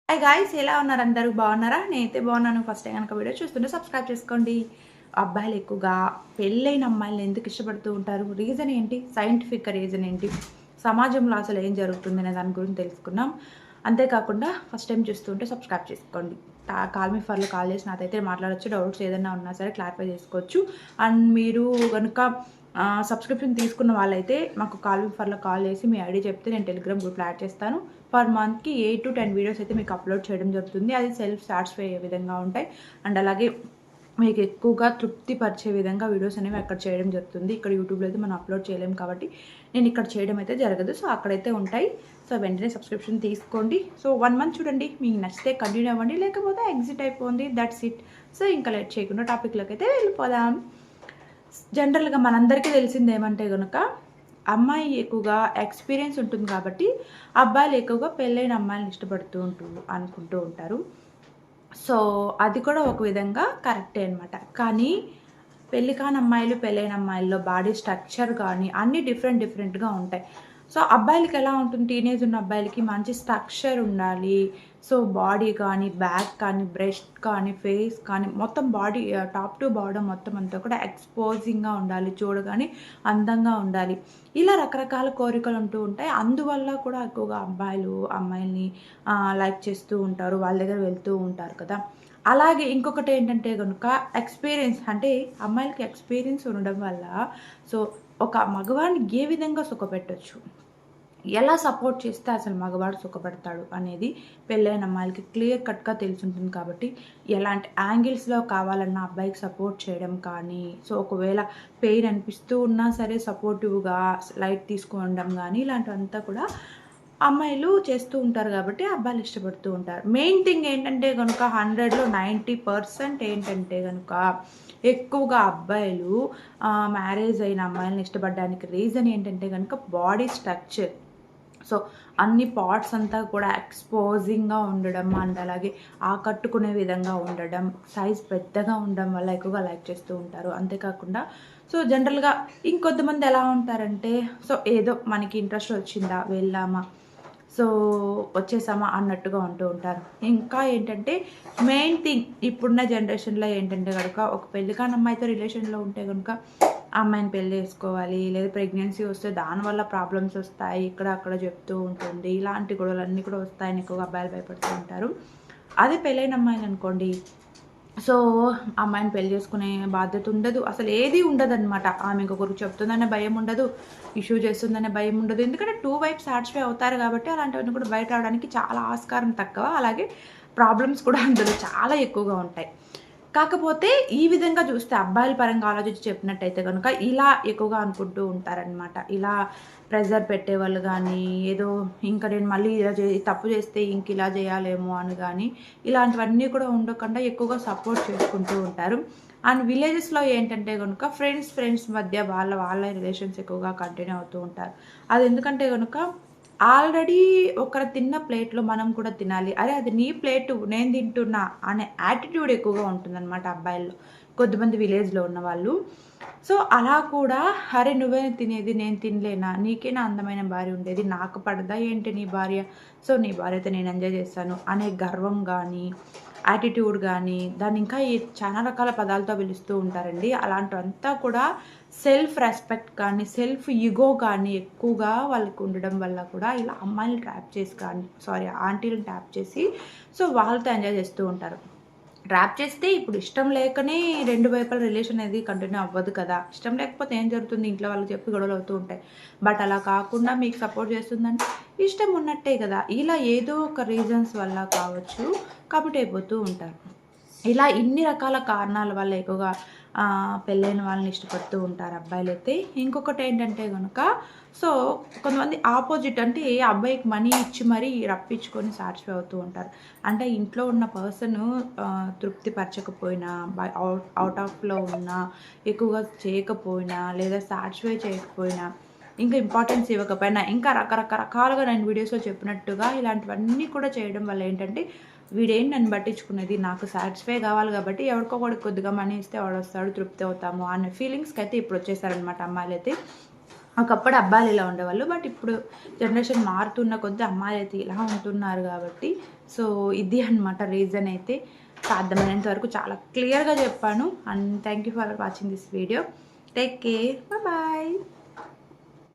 Hi guys, ఎలా ఉన్నారు? అందరూ బాగున్నారా? నేనైతే బాగున్నాను. ఫస్ట్ టైం కనుక వీడియో చూస్తుంటే సబ్స్క్రైబ్ చేసుకోండి. అబ్బాయిలు ఎక్కువగా పెళ్ళైన అమ్మాయిలను ఎందుకు ఇష్టపడుతూ ఉంటారు? రీజన్ ఏంటి? సైంటిఫిక్ రీజన్ ఏంటి? సమాజంలో అసలు ఏం జరుగుతుంది అనే దాని గురించి తెలుసుకుందాం. అంతేకాకుండా ఫస్ట్ టైం చూస్తుంటే సబ్స్క్రైబ్ చేసుకోండి. కాల్ మీ ఫర్లో కాల్ చేసి నాతైతే మాట్లాడొచ్చు. డౌట్స్ ఏదైనా ఉన్నా సరే క్లారిఫై చేసుకోవచ్చు. అండ్ మీరు కనుక సబ్స్క్రిప్షన్ తీసుకున్న వాళ్ళైతే మాకు కాల్ మీ ఫర్లో కాల్ చేసి మీ ఐడి చెప్తే నేను టెలిగ్రామ్ గ్రూప్లో యాడ్ చేస్తాను. పర్ మంత్కి 8 to 10 వీడియోస్ అయితే మీకు అప్లోడ్ చేయడం జరుగుతుంది. అది సెల్ఫ్ సాటిస్ఫై అయ్యే విధంగా ఉంటాయి. అండ్ అలాగే మీకు ఎక్కువగా తృప్తి పరిచే విధంగా వీడియోస్ అనేవి అక్కడ చేయడం జరుగుతుంది. ఇక్కడ యూట్యూబ్లో అయితే మనం అప్లోడ్ చేయలేము కాబట్టి నేను ఇక్కడ చేయడం అయితే జరగదు. సో అక్కడైతే ఉంటాయి. సో వెంటనే సబ్స్క్రిప్షన్ తీసుకోండి. సో 1 మంత్ చూడండి, మీకు నచ్చితే కంటిన్యూ అవ్వండి, లేకపోతే ఎగ్జిట్ అయిపోండి. That's it. సో ఇంకా లేట్ చేయకుండా టాపిక్లోకి అయితే వెళ్ళిపోదాం. జనరల్గా మనందరికీ తెలిసింది ఏమంటే కనుక అమ్మాయి ఎక్కువగా ఎక్స్పీరియన్స్ ఉంటుంది కాబట్టి అబ్బాయిలు ఎక్కువగా పెళ్ళైన అమ్మాయిలను ఇష్టపడుతూ అనుకుంటూ ఉంటారు. సో అది కూడా ఒక విధంగా కరెక్టే అనమాట. కానీ పెళ్లి కాని అమ్మాయిలు, పెళ్ళైన అమ్మాయిల్లో బాడీ స్ట్రక్చర్ కానీ అన్నీ డిఫరెంట్‌గా ఉంటాయి. సో అబ్బాయిలకి ఎలా ఉంటుంది, టీనేజ్ ఉన్న అబ్బాయిలకి మంచి స్ట్రక్చర్ ఉండాలి. సో బాడీ కానీ, బ్యాక్ కానీ, బ్రెస్ట్ కానీ, ఫేస్ కానీ మొత్తం బాడీ టాప్ టు బాటమ్ మొత్తం అంతా కూడా ఎక్స్‌పోజింగ్‌గా ఉండాలి. చూడగానే అందంగా ఉండాలి. ఇలా రకరకాల కోరికలు ఉంటూ ఉంటాయి. అందువల్ల కూడా ఎక్కువగా అబ్బాయిలు అమ్మాయిల్ని లైక్ చేస్తూ ఉంటారు. వాళ్ళ దగ్గర వెళ్తూ ఉంటారు కదా! అలాగే ఇంకొకటేంటంటే గనుక ఎక్స్‌పీరియన్స్ అంటే అమ్మాయిలకి ఎక్స్‌పీరియన్స్ ఉండడం వల్ల సో ఒక మగవాడిని ఏ విధంగా సుఖపెట్టొచ్చు, ఎలా సపోర్ట్ చేస్తే అసలు మగవాడు సుఖపడతాడు అనేది పెళ్ళైన అమ్మాయిలకి క్లియర్ కట్‌గా తెలిసుంటుంది కాబట్టి, ఎలాంటి యాంగిల్స్‌లో కావాలన్నా అబ్బాయికి సపోర్ట్ చేయడం కానీ, సో ఒకవేళ పెయిన్ అనిపిస్తూ ఉన్నా సరే సపోర్టివ్‌గా లైట్ తీసుకోవడం గానీ, ఇలాంటివంతా కూడా అమ్మాయిలు చేస్తూ ఉంటారు కాబట్టి అబ్బాయిలు ఇష్టపడుతూ ఉంటారు. మెయిన్ థింగ్ ఏంటంటే గనుక 100లో 90% ఏంటంటే గనుక ఎక్కువగా అబ్బాయిలు మ్యారేజ్ అయిన అమ్మాయిలని ఇష్టపడడానికి రీజన్ ఏంటంటే గనుక బాడీ స్ట్రక్చర్. సో అన్ని పార్ట్స్ అంతా కూడా ఎక్స్‌పోజింగ్‌గా ఉండడం అండ్ అలాగే ఆకట్టుకునే విధంగా ఉండడం, సైజ్ పెద్దగా ఉండడం వల్ల ఎక్కువగా లైక్ చేస్తూ ఉంటారు. అంతేకాకుండా సో జనరల్‌గా ఇంకొంతమంది ఎలా ఉంటారంటే సో ఏదో మనకి ఇంట్రెస్ట్ వచ్చిందా వెళ్ళామా, సో వచ్చేసామా అన్నట్టుగా ఉంటూ ఉంటారు. ఇంకా ఏంటంటే మెయిన్ థింగ్ ఇప్పుడున్న జనరేషన్‌లో ఏంటంటే గనుక ఒక పెళ్లి కాని అమ్మాయితో రిలేషన్‌లో ఉంటే గనుక ఆ అమ్మాయిని పెళ్లి చేసుకోవాలి. లేదా ప్రెగ్నెన్సీ వస్తే దానివల్ల ప్రాబ్లమ్స్ వస్తాయి. ఇక్కడ అక్కడ చెప్తూ ఉంటుంది. ఇలాంటి గొడవలన్నీ కూడా వస్తాయని ఎక్కువగా అబ్బాయిలు భయపడుతూ ఉంటారు. అదే పెళ్ళైన అమ్మాయిలనుకోండి, సో అమ్మాయిని పెళ్లి చేసుకునే బాధ్యత ఉండదు. అసలు ఏది ఉండదనమాట. ఆమె ఇంకొకరికి చెప్తుందనే భయం ఉండదు. ఇష్యూ చేస్తుందనే భయం ఉండదు. ఎందుకంటే 2 వైపు సాటిస్ఫై అవుతారు కాబట్టి అలాంటివన్నీ కూడా బయట రావడానికి చాలా ఆస్కారం తక్కువ. అలాగే ప్రాబ్లమ్స్ కూడా అందులో చాలా ఎక్కువగా ఉంటాయి. కాకపోతే ఈ విధంగా చూస్తే అబ్బాయిల పరంగా ఆలోచించి చెప్పినట్టయితే గనుక ఇలా ఎక్కువగా అనుకుంటూ ఉంటారనమాట. ఇలా ప్రెషర్ పెట్టేవాళ్ళు గానీ, ఏదో ఇంక నేను మళ్ళీ ఇలా తప్పు చేస్తే ఇంక ఇలా చేయాలేమో అని గానీ, ఇలాంటివన్నీ కూడా ఉండకుండా ఎక్కువగా సపోర్ట్ చేసుకుంటూ ఉంటారు. అండ్ విలేజెస్‌లో ఏంటంటే గనుక ఫ్రెండ్స్ మధ్య వాళ్ళ రిలేషన్స్ ఎక్కువగా కంటిన్యూ అవుతూ ఉంటారు. అదెందుకంటే గనుక ఆల్రెడీ ఒకరు తిన్న ప్లేట్‌లో మనం కూడా తినాలి. అరే! అది నీ ప్లేటు నేను తింటున్నా అనే యాటిట్యూడ్ ఎక్కువగా ఉంటుందనమాట అబ్బాయిల్లో. కొద్దిమంది విలేజ్‌లో ఉన్నవాళ్ళు. సో, అలా కూడా అరే! నువ్వే తినేది నేను తినలేనా? నీకేనా అందమైన భార్య ఉండేది. నాకు పడదా ఏంటి నీ భార్య? సో, నీ భార్యతో నేను ఎంజాయ్ చేస్తాను అనే గర్వం గానీ, యాటిట్యూడ్ గానీ, దాన్ని ఇంకా చాలా రకాల పదాలతో పిలుస్తూ ఉంటారండి. అలాంటివంతా కూడా సెల్ఫ్ రెస్పెక్ట్ కానీ, సెల్ఫ్ ఇగో కానీ ఎక్కువగా వాళ్ళకి ఉండడం వల్ల కూడా ఇలా అమ్మాయిలని ట్రాప్ చేసి కానీ ఆంటీలని ట్యాప్ చేసి సో వాళ్ళతో ఎంజాయ్ చేస్తూ ఉంటారు. ట్రాప్ చేస్తే ఇప్పుడు ఇష్టం లేకనే 2 వైపుల రిలేషన్ అనేది కంటిన్యూ అవ్వదు కదా! ఇష్టం లేకపోతే ఏం జరుగుతుంది? ఇంట్లో వాళ్ళకి చెప్పి గొడవలు అవుతూ ఉంటాయి. బట్ అలా కాకుండా మీకు సపోర్ట్ చేస్తుందంటే ఇష్టం ఉన్నట్టే కదా! ఇలా ఏదో ఒక రీజన్స్ వల్ల కావచ్చు కమిట్ అయిపోతూ ఉంటారు. ఇలా ఇన్ని రకాల కారణాల వల్ల ఎక్కువగా పెళ్ళైన వాళ్ళని ఇష్టపడుతూ ఉంటారు అబ్బాయిలైతే. ఇంకొకటేంటంటే గనుక సో, కొంతమంది ఆపోజిట్ అంటే అబ్బాయికి మనీ ఇచ్చి మరీ రప్పించుకొని సాటిస్ఫై అవుతూ ఉంటారు. అంటే ఇంట్లో ఉన్న పర్సను తృప్తి పరచకపోయినా, ఔట్ ఆఫ్‌లో ఉన్నా, ఎక్కువగా చేయకపోయినా, లేదా సాటిస్ఫై చేయకపోయినా, ఇంకా ఇంపార్టెన్స్ ఇవ్వకపోయినా, ఇంకా రకరకాలుగా నేను వీడియోస్‌లో చెప్పినట్టుగా ఇలాంటివన్నీ కూడా చేయడం వల్ల ఏంటంటే వీడేంటి నన్ను పట్టించుకునేది, నాకు సాటిస్ఫై కావాలి కాబట్టి ఎవరికో ఒకడికి కొద్దిగా మనీ ఇస్తే వాడొస్తాడు, తృప్తి అవుతాము అనే ఫీలింగ్స్‌కైతే ఇప్పుడొచ్చేసారనమాట అమ్మాయిలైతే. ఒకప్పుడు అబ్బాయిలు ఇలా ఉండేవాళ్ళు. బట్ ఇప్పుడు జనరేషన్ మారుతున్న కొద్దీ అమ్మాయిలు అయితే ఇలా ఉంటున్నారు కాబట్టి సో ఇది అనమాట రీజన్ అయితే. సాధ్యమైనంత వరకు చాలా క్లియర్‌గా చెప్పాను. And thank you for watching this video. Take care. Bye.